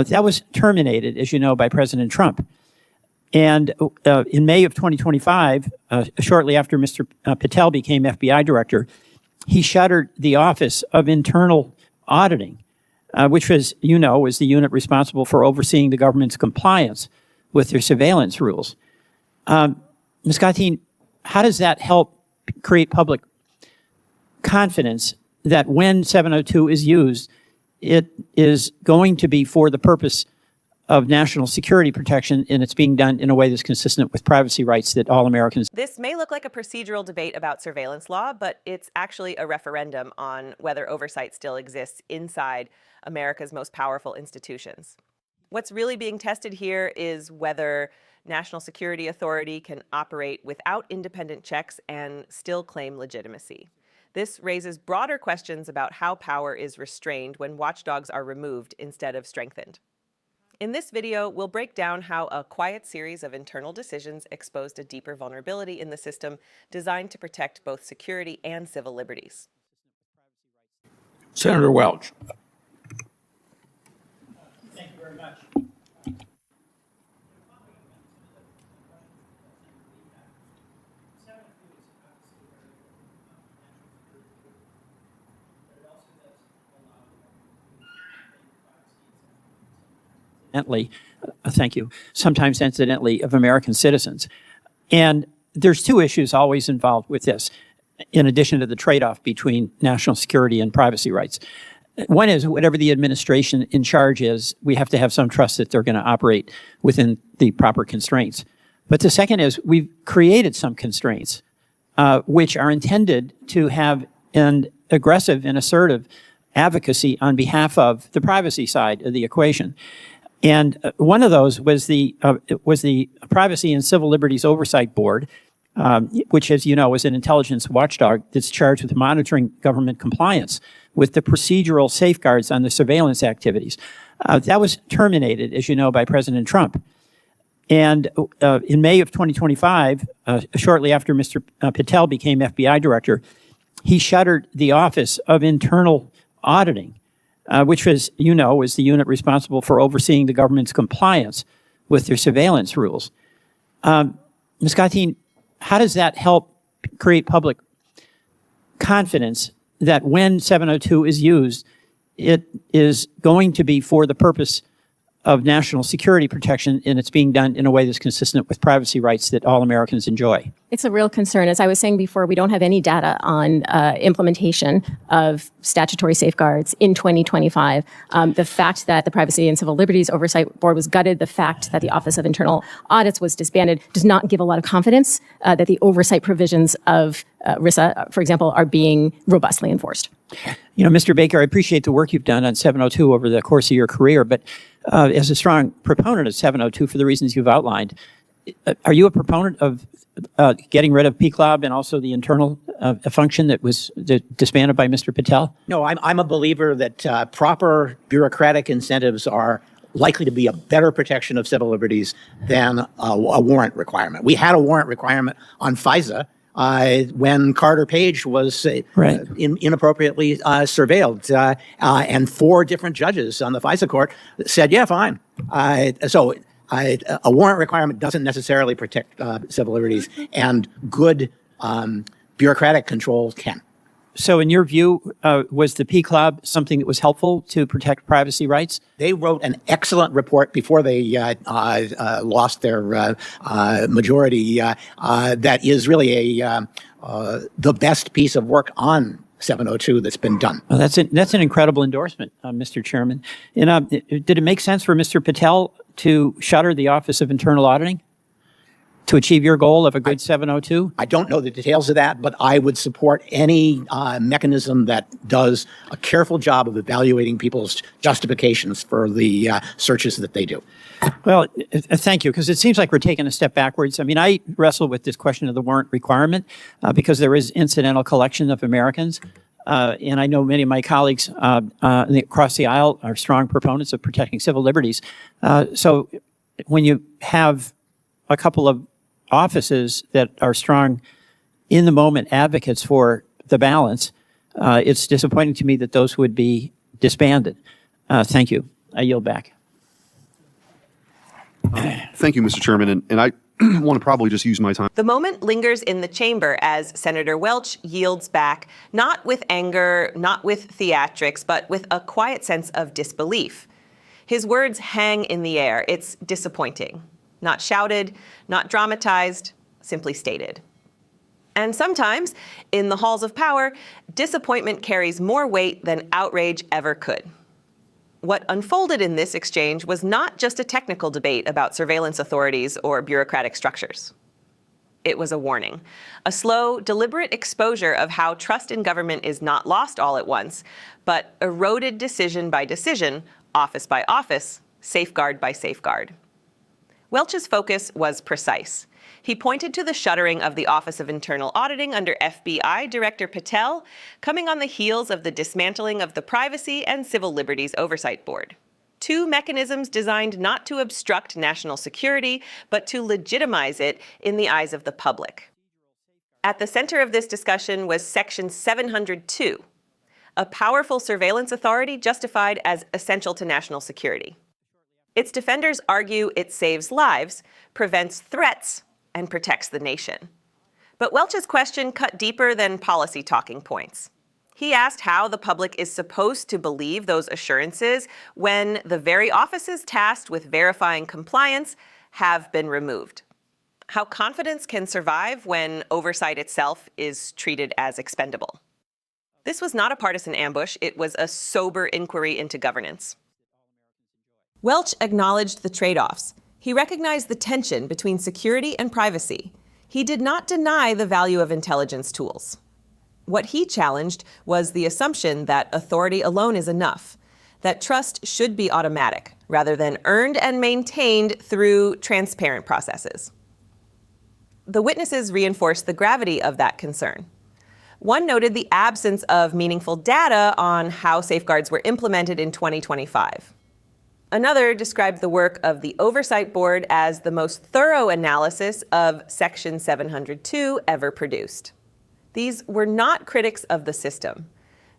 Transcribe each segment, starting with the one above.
That was terminated, as you know, by President Trump. And in May of 2025, shortly after Mr. Patel became FBI director, he shuttered the Office of Internal Auditing, which was, you know, was the unit responsible for overseeing the government's compliance with their surveillance rules. Ms. Gatin, how does that help create public confidence that when 702 is used, it is going to be for the purpose of national security protection, and it's being done in a way that's consistent with privacy rights that all Americans... This may look like a procedural debate about surveillance law, but it's actually a referendum on whether oversight still exists inside America's most powerful institutions. What's really being tested here is whether National Security Authority can operate without independent checks and still claim legitimacy. This raises broader questions about how power is restrained when watchdogs are removed instead of strengthened. In this video, we'll break down how a quiet series of internal decisions exposed a deeper vulnerability in the system designed to protect both security and civil liberties. Senator Welch. Thank you very much. Thank you, sometimes incidentally, of American citizens. And there's two issues always involved with this, in addition to the trade-off between national security and privacy rights. One is whatever the administration in charge is, we have to have some trust that they're going to operate within the proper constraints. But the second is we've created some constraints which are intended to have an aggressive and assertive advocacy on behalf of the privacy side of the equation. And one of those was the Privacy and Civil Liberties Oversight Board, which, as you know, is an intelligence watchdog that's charged with monitoring government compliance with the procedural safeguards on the surveillance activities. That was terminated, as you know, by President Trump. And in May of 2025, shortly after Mr. Patel became FBI director, he shuttered the Office of Internal Auditing, which was, you know, was the unit responsible for overseeing the government's compliance with their surveillance rules. Ms. Gatin, how does that help create public confidence that when 702 is used, it is going to be for the purpose of national security protection, and it's being done in a way that's consistent with privacy rights that all Americans enjoy? It's a real concern. As I was saying before, we don't have any data on implementation of statutory safeguards in 2025. The fact that the Privacy and Civil Liberties Oversight Board was gutted, the fact that the Office of Internal Audits was disbanded, does not give a lot of confidence that the oversight provisions of RISA, for example, are being robustly enforced. You know, Mr. Baker, I appreciate the work you've done on 702 over the course of your career, but as a strong proponent of 702 for the reasons you've outlined, are you a proponent of getting rid of PCLOB and also the internal function that was disbanded by Mr. Patel? No, I'm a believer that proper bureaucratic incentives are likely to be a better protection of civil liberties than a warrant requirement. We had a warrant requirement on FISA when Carter Page was inappropriately surveilled, and 4 different judges on the FISA court said, yeah, fine. So a warrant requirement doesn't necessarily protect civil liberties, and good bureaucratic controls can. So in your view, was the PCLOB something that was helpful to protect privacy rights? They wrote an excellent report before they lost their majority that is really the best piece of work on 702 that's been done. Well, that's an incredible endorsement, Mr. Chairman. And did it make sense for Mr. Patel to shutter the Office of Internal Auditing to achieve your goal of a good 702? I don't know the details of that, but I would support any mechanism that does a careful job of evaluating people's justifications for the searches that they do. Well, thank you, because it seems like we're taking a step backwards. I mean, I wrestle with this question of the warrant requirement because there is incidental collection of Americans. And I know many of my colleagues across the aisle are strong proponents of protecting civil liberties. So when you have a couple of offices that are strong in the moment advocates for the balance, it's disappointing to me that those would be disbanded. Thank you. I yield back. Thank you, Mr. Chairman. And I want to probably just use my time. The moment lingers in the chamber as Senator Welch yields back, not with anger, not with theatrics, but with a quiet sense of disbelief. His words hang in the air. It's disappointing. Not shouted, not dramatized, simply stated. And sometimes, in the halls of power, disappointment carries more weight than outrage ever could. What unfolded in this exchange was not just a technical debate about surveillance authorities or bureaucratic structures. It was a warning, a slow, deliberate exposure of how trust in government is not lost all at once, but eroded decision by decision, office by office, safeguard by safeguard. Welch's focus was precise. He pointed to the shuttering of the Office of Internal Auditing under FBI Director Patel, coming on the heels of the dismantling of the Privacy and Civil Liberties Oversight Board. Two mechanisms designed not to obstruct national security, but to legitimize it in the eyes of the public. At the center of this discussion was Section 702, a powerful surveillance authority justified as essential to national security. Its defenders argue it saves lives, prevents threats, and protects the nation. But Welch's question cut deeper than policy talking points. He asked how the public is supposed to believe those assurances when the very offices tasked with verifying compliance have been removed. How confidence can survive when oversight itself is treated as expendable. This was not a partisan ambush, it was a sober inquiry into governance. Welch acknowledged the trade-offs. He recognized the tension between security and privacy. He did not deny the value of intelligence tools. What he challenged was the assumption that authority alone is enough, that trust should be automatic, rather than earned and maintained through transparent processes. The witnesses reinforced the gravity of that concern. One noted the absence of meaningful data on how safeguards were implemented in 2025. Another described the work of the Oversight Board as the most thorough analysis of Section 702 ever produced. These were not critics of the system.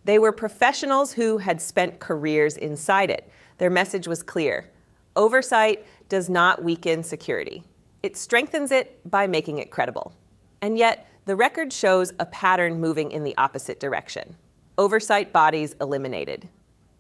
They were professionals who had spent careers inside it. Their message was clear. Oversight does not weaken security. It strengthens it by making it credible. And yet, the record shows a pattern moving in the opposite direction. Oversight bodies eliminated.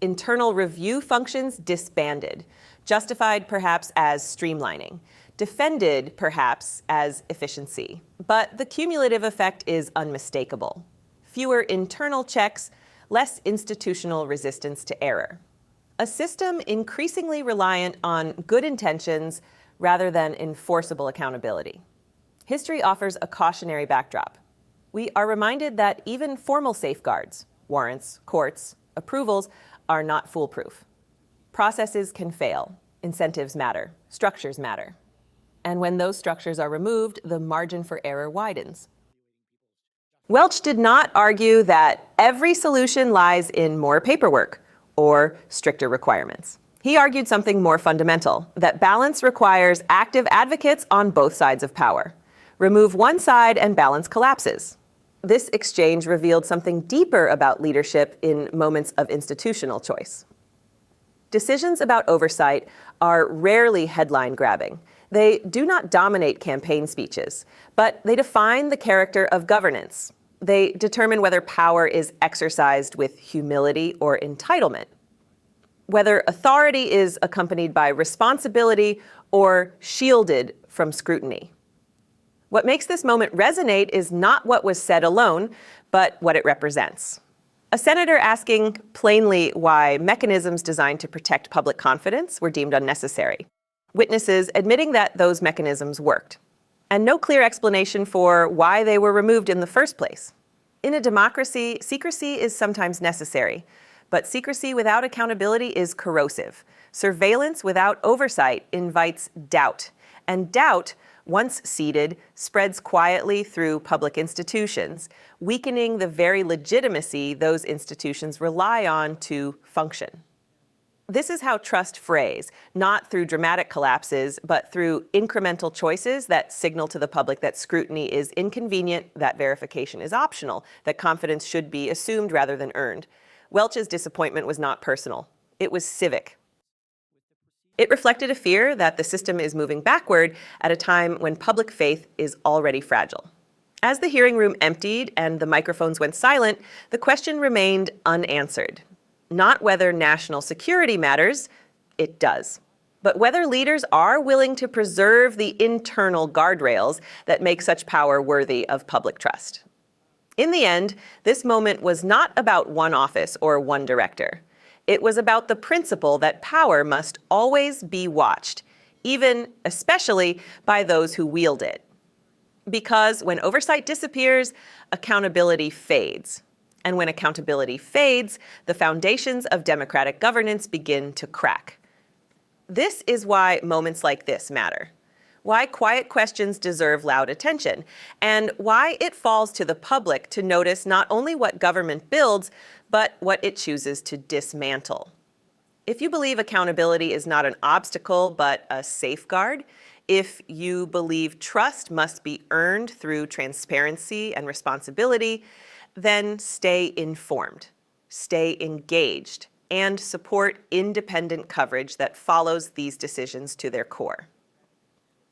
Internal review functions disbanded, justified perhaps as streamlining, defended perhaps as efficiency. But the cumulative effect is unmistakable. Fewer internal checks, less institutional resistance to error. A system increasingly reliant on good intentions rather than enforceable accountability. History offers a cautionary backdrop. We are reminded that even formal safeguards, warrants, courts, approvals, are not foolproof. Processes can fail. Incentives matter. Structures matter. And when those structures are removed, the margin for error widens. Welch did not argue that every solution lies in more paperwork or stricter requirements. He argued something more fundamental, that balance requires active advocates on both sides of power. Remove one side and balance collapses. This exchange revealed something deeper about leadership in moments of institutional choice. Decisions about oversight are rarely headline-grabbing. They do not dominate campaign speeches, but they define the character of governance. They determine whether power is exercised with humility or entitlement, whether authority is accompanied by responsibility or shielded from scrutiny. What makes this moment resonate is not what was said alone, but what it represents. A senator asking plainly why mechanisms designed to protect public confidence were deemed unnecessary. Witnesses admitting that those mechanisms worked. And no clear explanation for why they were removed in the first place. In a democracy, secrecy is sometimes necessary, but secrecy without accountability is corrosive. Surveillance without oversight invites doubt, and doubt, once seeded, spreads quietly through public institutions, weakening the very legitimacy those institutions rely on to function. This is how trust frays, not through dramatic collapses, but through incremental choices that signal to the public that scrutiny is inconvenient, that verification is optional, that confidence should be assumed rather than earned. Welch's disappointment was not personal. It was civic. It reflected a fear that the system is moving backward at a time when public faith is already fragile. As the hearing room emptied and the microphones went silent, the question remained unanswered. Not whether national security matters, it does, but whether leaders are willing to preserve the internal guardrails that make such power worthy of public trust. In the end, this moment was not about one office or one director. It was about the principle that power must always be watched, especially by those who wield it. Because when oversight disappears, accountability fades. And when accountability fades, the foundations of democratic governance begin to crack. This is why moments like this matter, why quiet questions deserve loud attention, and why it falls to the public to notice not only what government builds, but what it chooses to dismantle. If you believe accountability is not an obstacle, but a safeguard, if you believe trust must be earned through transparency and responsibility, then stay informed, stay engaged, and support independent coverage that follows these decisions to their core.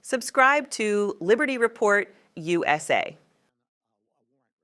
Subscribe to Liberty Report USA.